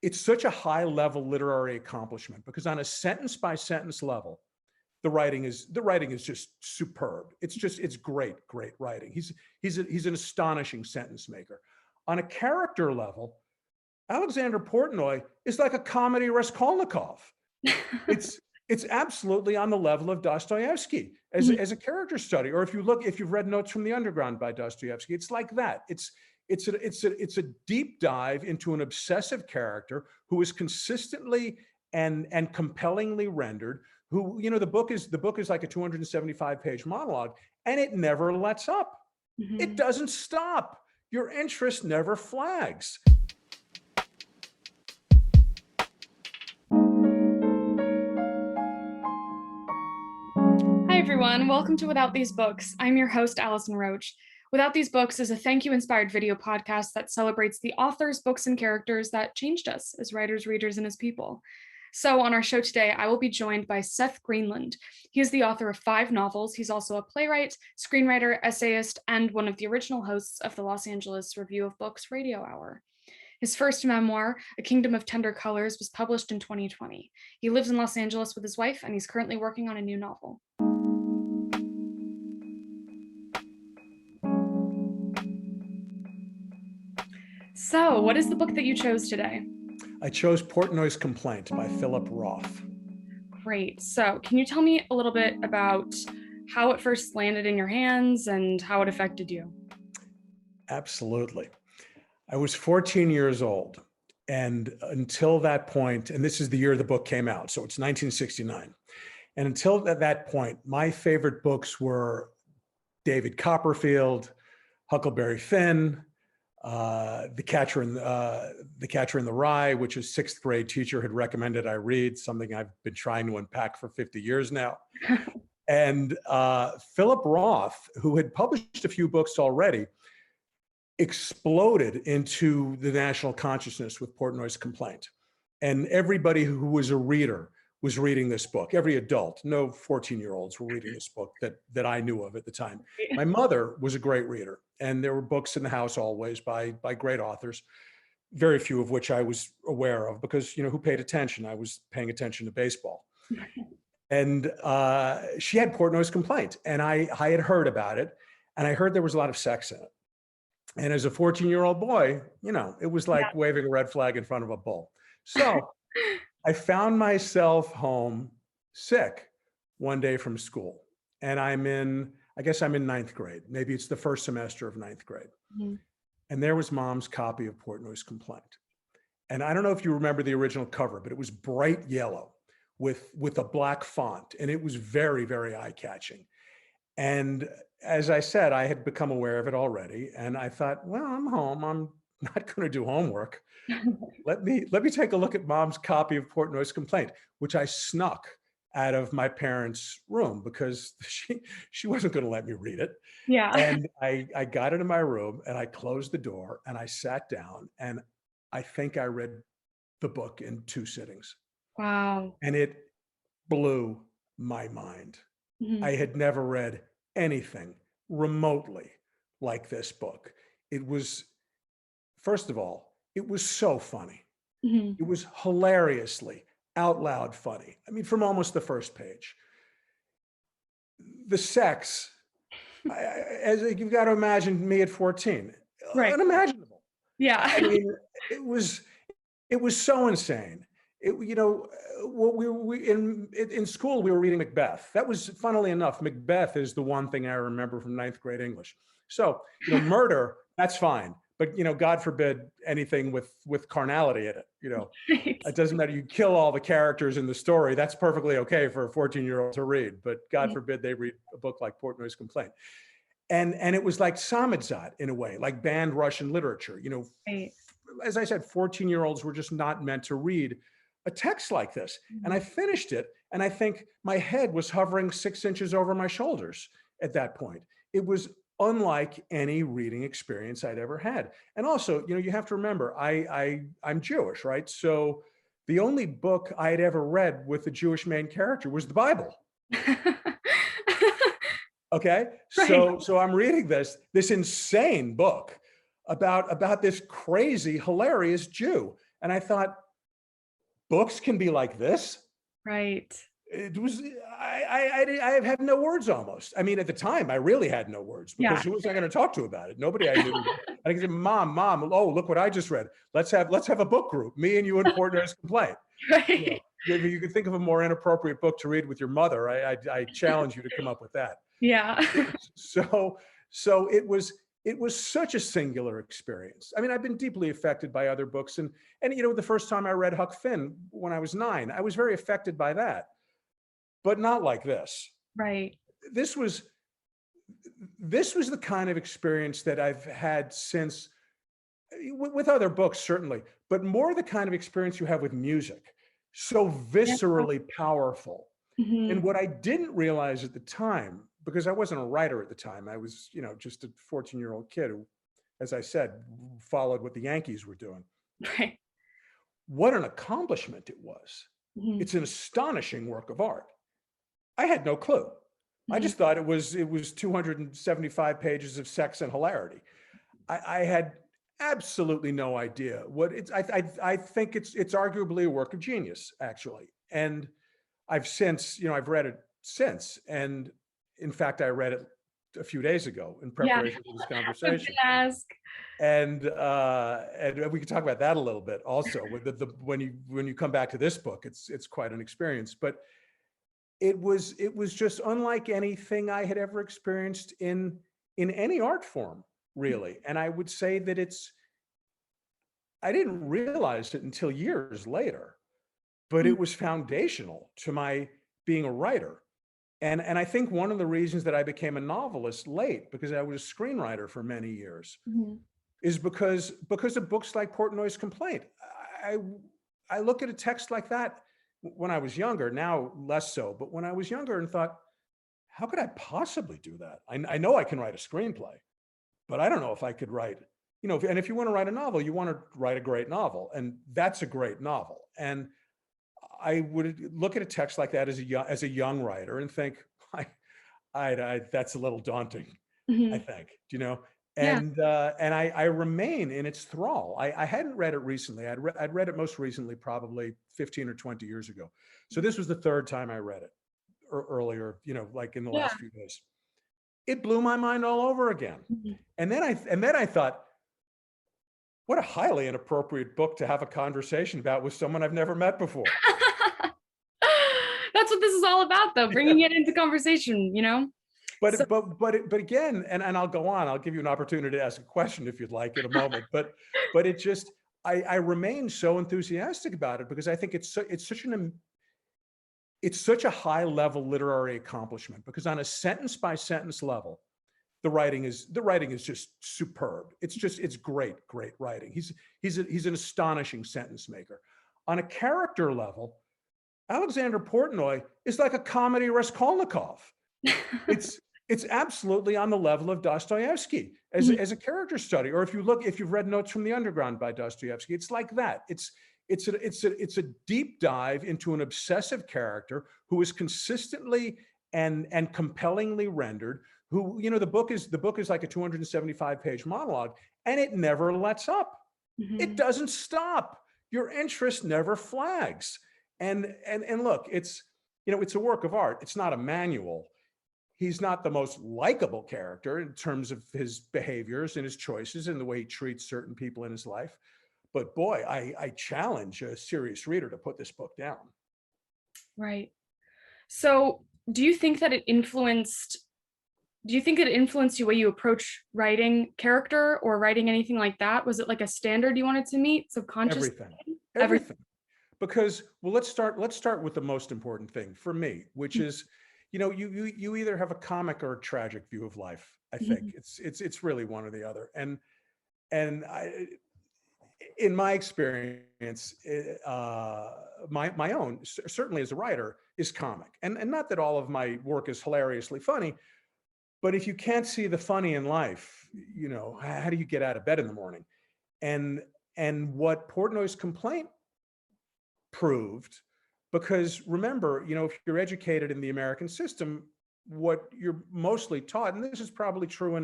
it's such a high level literary accomplishment because on a sentence by sentence level, the writing is just superb. It's great writing. He's an astonishing sentence maker. On a character level, Alexander Portnoy is like a comedy Raskolnikov. It's absolutely on the level of Dostoevsky as a character study. Or if you've read Notes from the Underground by Dostoevsky, it's like that. It's a deep dive into an obsessive character who is consistently and compellingly rendered. Who, the book is like a 275-page monologue, and it never lets up. It doesn't stop. Your interest never flags. Hi everyone, welcome to Without These Books. I'm your host, Allison Roach. Without These Books is a thank you inspired video podcast that celebrates the authors, books, and characters that changed us as writers, readers, and as people. So on our show today, I will be joined by Seth Greenland. He is the author of 5 novels. He's also a playwright, screenwriter, essayist, and one of the original hosts of the Los Angeles Review of Books Radio Hour. His first memoir, A Kingdom of Tender Colors, was published in 2020. He lives in Los Angeles with his wife, and he's currently working on a new novel. So, what is the book that you chose today? I chose Portnoy's Complaint by Philip Roth. Great. So, can you tell me a little bit about how it first landed in your hands and how it affected you? Absolutely. I was 14 years old, and until that point, and this is the year the book came out, so it's 1969. And until that point, my favorite books were David Copperfield, Huckleberry Finn, The Catcher in the Rye, which a 6th grade teacher had recommended I read, something I've been trying to unpack for 50 years now. And Philip Roth, who had published a few books already, exploded into the national consciousness with Portnoy's Complaint. And everybody who was a reader was reading this book. Every adult, no 14-year-olds were reading this book that I knew of at the time. My mother was a great reader, and there were books in the house always by great authors, very few of which I was aware of because, who paid attention? I was paying attention to baseball. And she had Portnoy's Complaint, and I had heard about it, and I heard there was a lot of sex in it. And as a 14-year-old boy, it was like waving a red flag in front of a bull. So I found myself home sick one day from school, and I guess I'm in 9th grade. Maybe it's the first semester of 9th grade. And there was Mom's copy of Portnoy's Complaint. And I don't know if you remember the original cover, but it was bright yellow with a black font, and it was very, very eye-catching. And as I said, I had become aware of it already, and I thought, well, I'm home. I'm not going to do homework. Let me take a look at Mom's copy of Portnoy's Complaint, which I snuck out of my parents' room because she wasn't going to let me read it. Yeah. And I got into my room and I closed the door and I sat down, and I think I read the book in 2 sittings. Wow. And it blew my mind. I had never read anything remotely like this book. It was, first of all, it was so funny. It was hilariously out loud funny. I mean, from almost the first page. The sex, as you've got to imagine me at 14, Right. Unimaginable. Yeah. I mean, it was so insane. In school, we were reading Macbeth. That was, funnily enough, Macbeth is the one thing I remember from 9th grade English. So, murder, that's fine. But, God forbid anything with carnality in it, It doesn't matter. You kill all the characters in the story. That's perfectly okay for a 14-year-old to read. But God forbid they read a book like Portnoy's Complaint. And it was like samizdat in a way, like banned Russian literature. Right. As I said, 14-year-olds were just not meant to read a text like this. And I finished it, and I think my head was hovering 6 inches over my shoulders at that point. It was unlike any reading experience I'd ever had. And also, you have to remember, I'm Jewish, right? So the only book I'd ever read with a Jewish main character was the Bible. Okay, right. So I'm reading this insane book about this crazy, hilarious Jew. And I thought, books can be like this. Right. It was, I have no words almost. I mean, at the time, I really had no words because Yeah. who was I going to talk to about it? Nobody I knew. I could say, Mom, oh, look what I just read. Let's have a book group, me and you and Portnoy's Complaint. You know, Right. if you could think of a more inappropriate book to read with your mother, I challenge you to come up with that. Yeah. So, it was such a singular experience. I mean, I've been deeply affected by other books, and the first time I read Huck Finn when I was 9, I was very affected by that, but not like this. Right. This was the kind of experience that I've had since, with other books certainly, but more the kind of experience you have with music, so Yeah. viscerally powerful. And Mhm. what I didn't realize at the time, because I wasn't a writer at the time, I was, just a 14-year-old kid who, as I said, followed what the Yankees were doing. Right. What an accomplishment it was. Mhm. It's an astonishing work of art. I had no clue. I Mhm. just thought it was 275 pages of sex and hilarity. I had absolutely no idea what it's. I think it's arguably a work of genius, actually. And I've read it since, and in fact, I read it a few days ago in Yeah. preparation for this I was gonna conversation. ask. And we could talk about that a little bit also. With when you come back to this book, it's quite an experience. But it was just unlike anything I had ever experienced in any art form, really. And I would say that I didn't realize it until years later, but Mhm. it was foundational to my being a writer. And I think one of the reasons that I became a novelist late, because I was a screenwriter for many years, Mhm. is because of books like Portnoy's Complaint. I I look at a text like that when I was younger, now less so, but when I was younger and thought, how could I possibly do that? I know I can write a screenplay, but I don't know if I could write, and if you want to write a novel, you want to write a great novel, and that's a great novel. And I would look at a text like that as a young writer and think, I, that's a little daunting, I Mhm. think, Yeah. and I remain in its thrall. I hadn't read it recently. I'd read it most recently, probably 15 or 20 years ago. So this was the third time I read it earlier, like in the Yeah. last few days. It blew my mind all over again. Mhm. And then I thought, what a highly inappropriate book to have a conversation about with someone I've never met before. That's what this is all about, though, bringing it into conversation, you know? So But again, and I'll go on. I'll give you an opportunity to ask a question if you'd like in a moment. But it just I remain so enthusiastic about it because I think it's such a high level literary accomplishment, because on a sentence by sentence level, the writing is just superb. It's great writing. He's an astonishing sentence maker. On a character level, Alexander Portnoy is like a comedy Raskolnikov. It's it's absolutely on the level of Dostoevsky Mhm. as a character study. Or if you've read Notes from the Underground by Dostoevsky, it's like that. It's a deep dive into an obsessive character who is consistently and compellingly rendered. Who, the book is like a 275-page monologue, and it never lets up. It Mhm. doesn't stop. Your interest never flags. And look, it's a work of art. It's not a manual. He's not the most likable character in terms of his behaviors and his choices and the way he treats certain people in his life. But boy, I challenge a serious reader to put this book down. Right. So, do you think it influenced the way you approach writing character or writing anything like that? Was it like a standard you wanted to meet subconsciously? Everything, Every everything. Because, well, let's start with the most important thing for me, which is, you either have a comic or a tragic view of life. I think Mhm. it's really one or the other. And in my experience, my own, certainly as a writer, is comic. And not that all of my work is hilariously funny, but if you can't see the funny in life, how do you get out of bed in the morning? And and what Portnoy's Complaint proved, because remember, if you're educated in the American system, what you're mostly taught, and this is probably true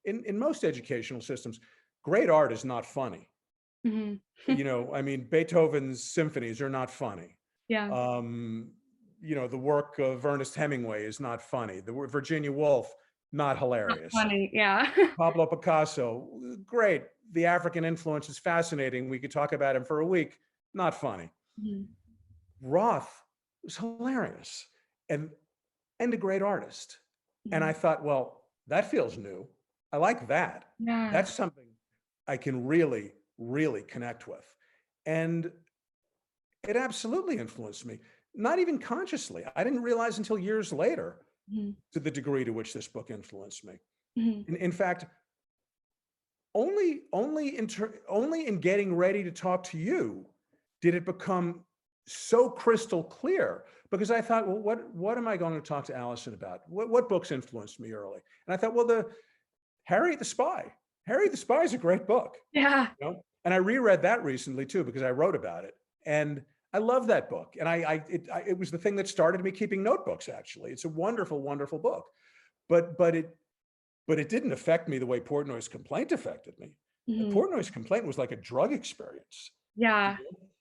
in most educational systems, great art is not funny. Mhm. I mean, Beethoven's symphonies are not funny. Yeah. Um, the work of Ernest Hemingway is not funny. Virginia Woolf, not Not hilarious. funny. Yeah. Pablo Picasso, great. The African influence is fascinating. We could talk about him for a week. Not funny. Mhm. Roth was hilarious and a great artist. And I Mhm. thought, well, that feels new. I like that. Yeah. That's something I can really, really connect with. And it absolutely influenced me, not even consciously. I didn't realize until years later Mhm. to the degree to which this book influenced me. Mhm. In fact, only in getting ready to talk to you did it become so crystal clear, because I thought, well, what am I going to talk to Allison about? What books influenced me early? And I thought, well, the Harriet the Spy. Harriet the Spy is a great book. Yeah. And I reread that recently too, because I wrote about it, and I love that book. And it was the thing that started me keeping notebooks. Actually, it's a wonderful, wonderful book. But it didn't affect me the way Portnoy's complaint affected me. Mhm. Portnoy's complaint was like a drug experience. Yeah.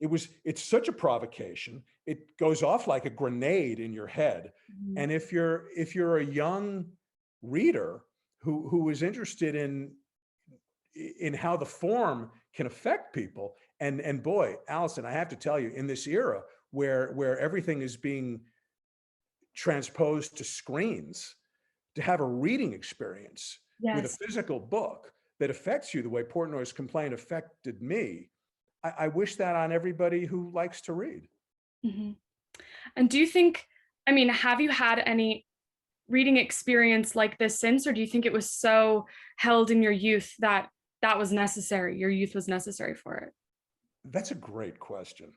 It's such a provocation. It goes off like a grenade in your head. Mhm. And if you're a young reader who is interested in how the form can affect people, and boy, Allison, I have to tell you, in this era where everything is being transposed to screens, to have a reading experience with a Yes. physical book that affects you the way Portnoy's complaint affected me, I wish that on everybody who likes to read. Mhm. And do you think, I mean, have you had any reading experience like this since, or do you think it was so held in your youth that that was necessary? Your youth was necessary for it? That's a great question.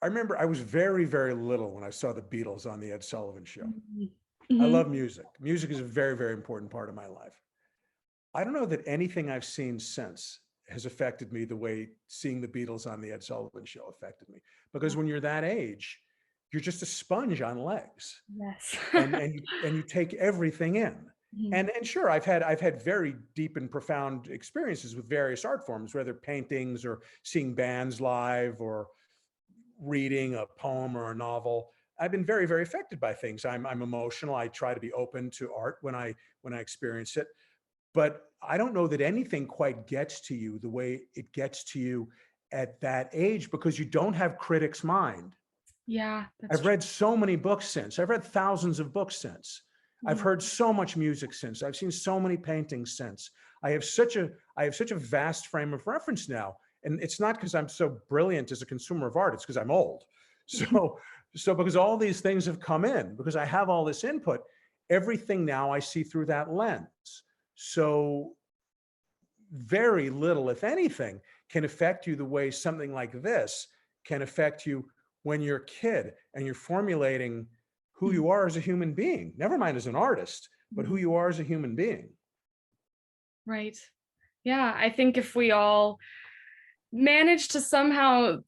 I remember I was very, very little when I saw the Beatles on the Ed Sullivan Show. Mhm. I Mhm. love music. Music is a very, very important part of my life. I don't know that anything I've seen since has affected me the way seeing the Beatles on the Ed Sullivan Show affected me. Because when you're that age, you're just a sponge on legs, Yes. and you take everything in. Mhm. And sure, I've had very deep and profound experiences with various art forms, whether paintings or seeing bands live or reading a poem or a novel. I've been very, very affected by things. I'm emotional. I try to be open to art when I experience it. But I don't know that anything quite gets to you the way it gets to you at that age, because you don't have critic's mind. Yeah, that's I've true. read so many books since. I've read thousands of books since. I've Mhm. heard so much music since. I've seen so many paintings since. I have such a vast frame of reference now. And it's not because I'm so brilliant as a consumer of art, it's because I'm old. So so because all these things have come in, because I have all this input, everything now I see through that lens. So very little, if anything, can affect you the way something like this can affect you when you're a kid and you're formulating who Mhm. you are as a human being, never mind as an artist, but who Mhm. you are as a human being. Right. Yeah, I think if we all manage to somehow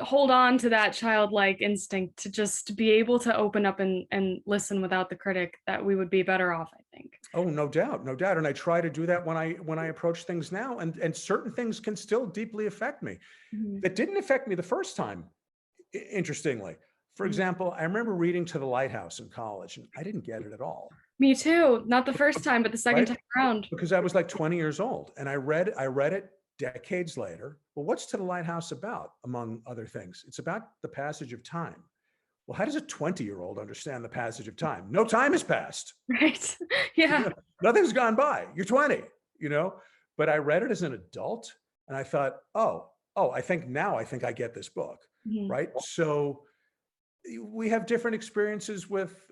hold on to that childlike instinct to just be able to open up and listen without the critic, that we would be better off, I think. Oh, no doubt, no doubt. And I try to do that when I approach things now, and certain things can still deeply affect me Mhm. that didn't affect me the first time. Interestingly, for Mhm. example, I remember reading To the Lighthouse in college, and I didn't get it at all. Me too. Not the first time, but the second Right? time around. Because I was like 20 years old, and I read it decades later. Well, what's To the Lighthouse about, among other things? It's about the passage of time. Well, how does a 20-year-old understand the passage of time? No time has passed. Right. Yeah. Nothing's gone by. You're 20, you know? But I read it as an adult, and I thought, oh, I think I get this book, Mhm. right? So we have different experiences with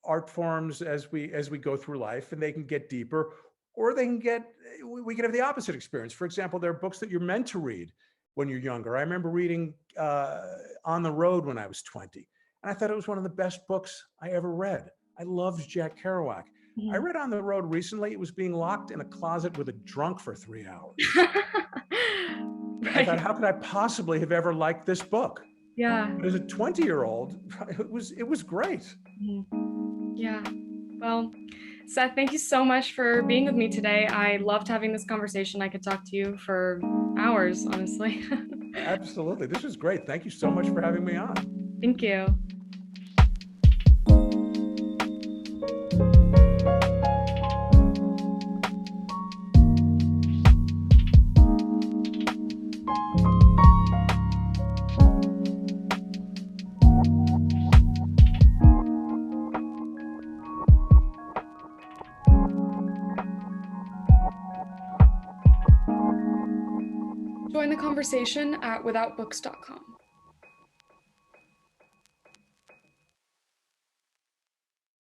art forms as we go through life, and they can get deeper, or they can get we can have the opposite experience. For example, there are books that you're meant to read when you're younger. I remember reading On the Road when I was 20, and I thought it was one of the best books I ever read. I loved Jack Kerouac. I Mhm. read On the Road recently. It was being locked in a closet with a drunk for 3 hours. I thought, Right. how could I possibly have ever liked this book? Yeah. But as a 20-year-old, it was great. Mhm. Yeah. Well, Seth, thank you so much for being with me today. I loved having this conversation. I could talk to you for hours, honestly. Absolutely. This was great. Thank you so much for having me on. Thank you. Join the conversation at withoutbooks.com.